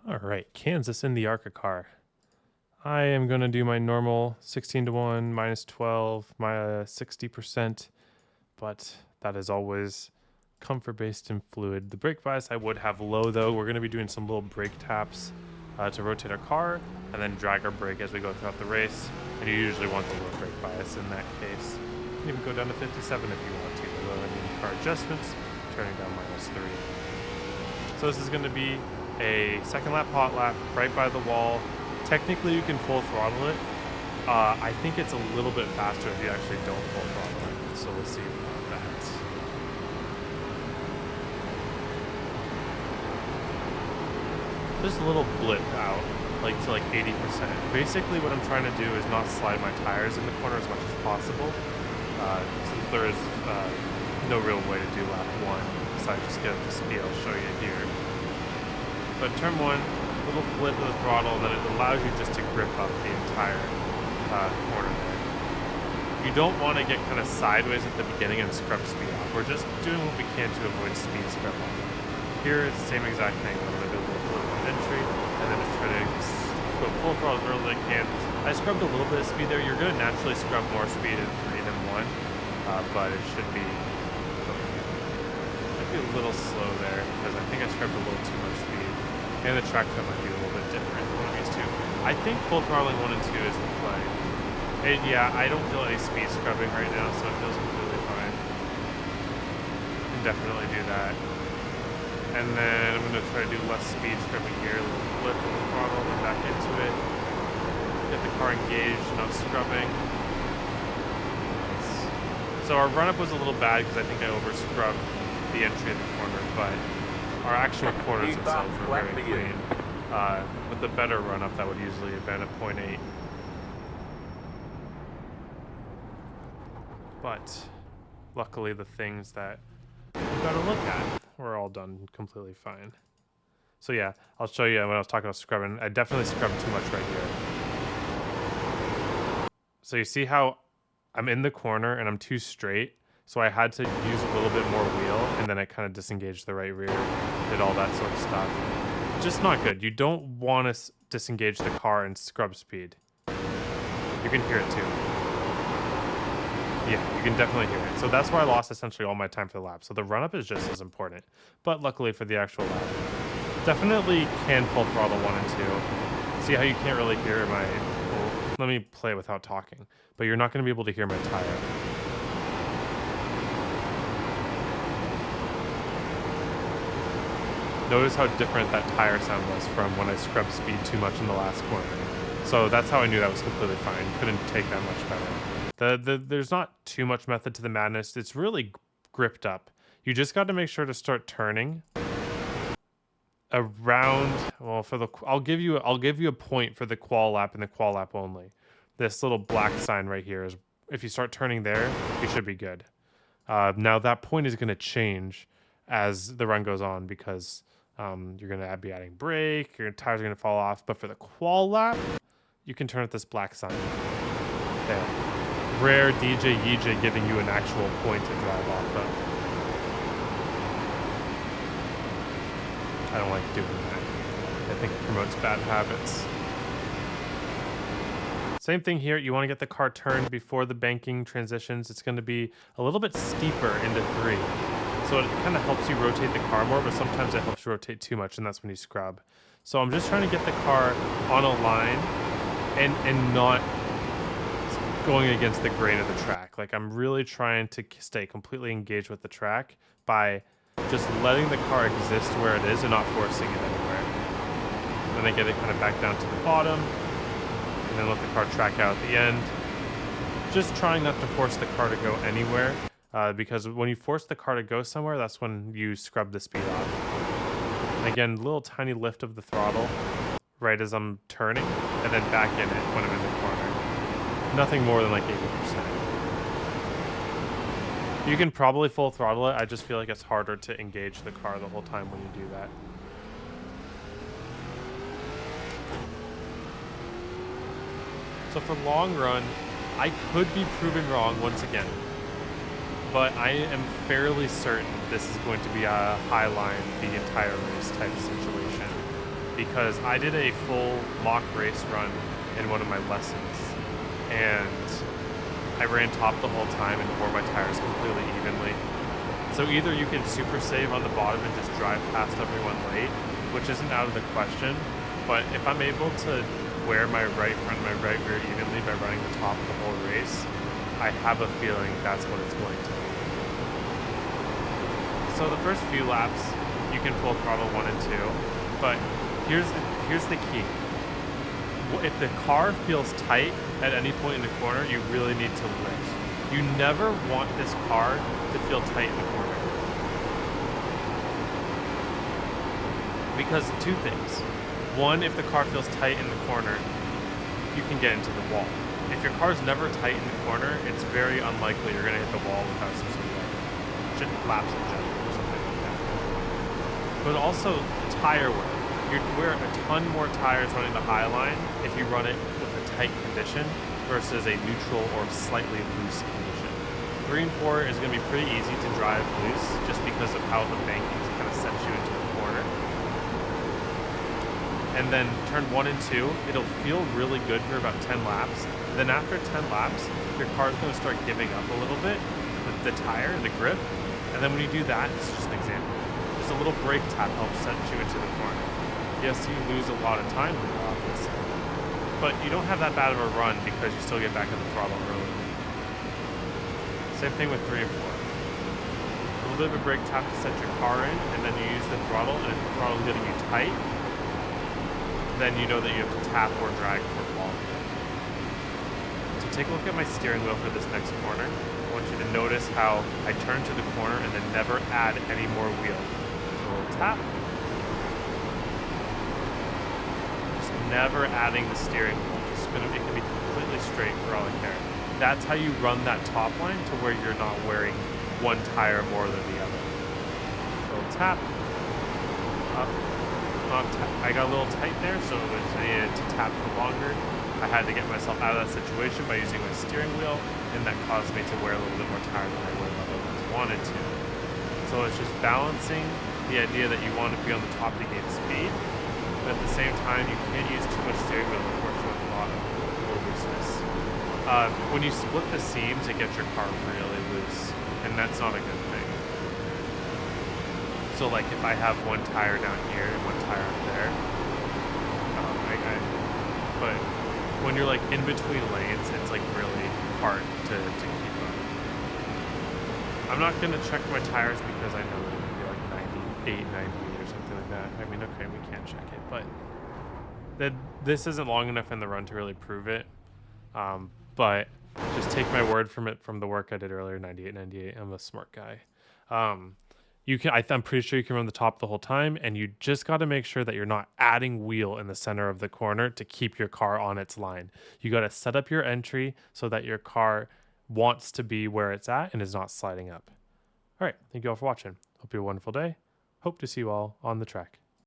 All right, Kansas in the ARCA car. I am going to do my normal 16 to 1, minus 12, my 60%, but that is always comfort-based and fluid. The brake bias I would have low, though. We're going to be doing some little brake taps to rotate our car, and then drag our brake as we go throughout the race. And you usually want the low brake bias in that case. You can even go down to 57 if you want to. The low end car adjustments, turning down minus 3. So this is going to be a second lap, hot lap, right by the wall. Technically, you can full throttle it. I think it's a little bit faster if you actually don't full throttle it. So we'll see about that. Just a little blip out, like to like 80%. Basically, what I'm trying to do is not slide my tires in the corner as much as possible, since there is no real way to do lap 1. So I just get the speed I'll show you here. But turn 1, little flip of the throttle, then it allows you just to grip up the entire corner there. You don't want to get kind of sideways at the beginning and scrub speed off. We're just doing what we can to avoid speed scrub off. Here it's the same exact thing. I'm going to do a little on entry, and then just try to go full throttle as early as I can. I scrubbed a little bit of speed there. You're going to naturally scrub more speed in 3 than 1, but it should be might be a little slow there because I think I scrubbed a little too much speed. And the track time might be a little bit different than these two. I think full throttling 1 and 2 is the play. And yeah, I don't feel any speed scrubbing right now, so it feels completely fine. Can definitely do that. And then I'm going to try to do less speed scrubbing here. A little flip of the throttle, then back into it. Get the car engaged, not scrubbing. So our run-up was a little bad because I think I over-scrubbed the entry of the corner, but our actual corners themselves were very clean. With a better run-up, that would usually have been a 0.8. But luckily, the things that we got to look at were all done completely fine. So yeah, I'll show you when I was talking about scrubbing. I definitely scrubbed too much right here. So you see how I'm in the corner and I'm too straight? So I had to use a little bit more wheel, and then I kind of disengaged the right rear, did all that sort of stuff. Just not good. You don't want to disengage the car and scrub speed. You can hear it too. Yeah, you can definitely hear it. So that's where I lost essentially all my time for the lap. So the run-up is just as important. But luckily for the actual lap, definitely can full throttle 1 and 2. See how you can't really hear my... Well, let me play without talking. But you're not going to be able to hear my tire. Notice how different that tire sound was from when I scrubbed speed too much in the last corner. So that's how I knew that was completely fine. Couldn't take that much better. There's not too much method to the madness. It's really gripped up. You just got to make sure to start turning around. Well, I'll give you a point for the qual lap and the qual lap only. This little black sign right here is if you start turning there, you should be good. Now that point is going to change as the run goes on because you're going to be adding brake, your tires are going to fall off. But for the qual lap, you can turn at this black sign. There. Rare DJ Yej giving you an actual point to drive off of. I don't like doing that. I think it promotes bad habits. Same thing here. You want to get the car turned before the banking transitions. It's going to be a little bit steeper into 3. So it kind of helps you rotate the car more, but sometimes it helps you rotate too much, and that's when you scrub. So I'm just trying to get the car on a line and not going against the grain of the track. Like I'm really trying to stay completely engaged with the track by just letting the car exist where it is and not forcing it anywhere. Then I get it kind of back down to the bottom, and then let the car track out at the end. Just trying not to force the car to go anywhere. Because when you force the car to go somewhere, that's when you scrub the speed off. And again, little tiny lift of the throttle right as I'm turning, and then back in it when I'm in the corner. Nothing more than like 80%. You can probably full throttle it. I just feel like it's harder to engage the car the whole time when you do that. So for long run, I could be proven wrong once again. But I am fairly certain this is going to be a high line the entire race type situation. because I did a full mock race run in one of my lessons, and I ran top the whole time and wore my tires completely evenly. So either you can super save on the bottom and just drive past everyone late, which isn't out of the question, but if I'm able to wear my right front and my right rear evenly by running the top of the whole race, I have a feeling that's what it's going to be. So the first few laps, you can full throttle 1 and 2, but here's the key. If the car feels tight at any point in the corner, you really need to lift. You never want this car to feel tight in the corner. Because two things. One, if the car feels tight in the corner, you can get into the wall. If your car's never tight in the corner, it's very unlikely you're going to hit the wall without some sort of laps in general or something like that. But also, tire wear. You wear a ton more tires running the high line if you run it with a tight condition versus a neutral or slightly loose condition. 3 and 4 is going to be pretty easy to drive loose just because of how the banking kind of sets you into the corner. And then turn 1 and 2, it'll feel really good for about 10 laps. Then after 10 laps, your car's going to start giving up a little bit, the tire, the grip. And then when you do that, it's just an example. Just a little brake tap helps set you into the corner. Yes, you lose a lot of time with it, obviously. But you don't have that bad of a run because you still get back in the throttle early. Same thing with 3 and 4. A little bit of a brake tap to set your car in, and then you use the throttle, and if the throttle's getting you tight, then you know that you have to tap or drag for quality. So take a look at my steering wheel for this next corner. I want you to notice how I turn to the corner and then never add any more wheel. So a little tap. Just never adding the steering wheel. It can be completely straight for all I care. That's how you run that top line to where you're not wearing one tire more than the other. A little tap. Up. I got a little tight there, so I needed to tap for longer. I had to get myself out of that situation by using my steering wheel, and that caused me to wear a little bit more tire than I would have otherwise wanted to. So it's just balancing the idea that you want to be on the top to gain speed, but at the same time, you can't use too much steering wheel, unfortunately, with a lot of looseness. When you split the seams, it gets your car really loose, and that's not a good thing. So like if I have one tire down here and one tire up there, but when you're like in between lanes, it's like really hard to keep up. I'm not gonna check my tires because I know they're gonna be like 98, 98 or something like that. I mean, okay, we can check it, but this isn't long enough in the run to really prove it. But just take my word from the work I did earlier, 98, 98. I'm a smart guy. I'm pretty sure you can run the top the whole time, and you just got to make sure that you're not adding wheel in the center of the corner to keep your car on its line. You got to set up your entry so that your car wants to be where it's at and is not sliding up. All right. Thank you all for watching. Hope you have a wonderful day. Hope to see you all on the track.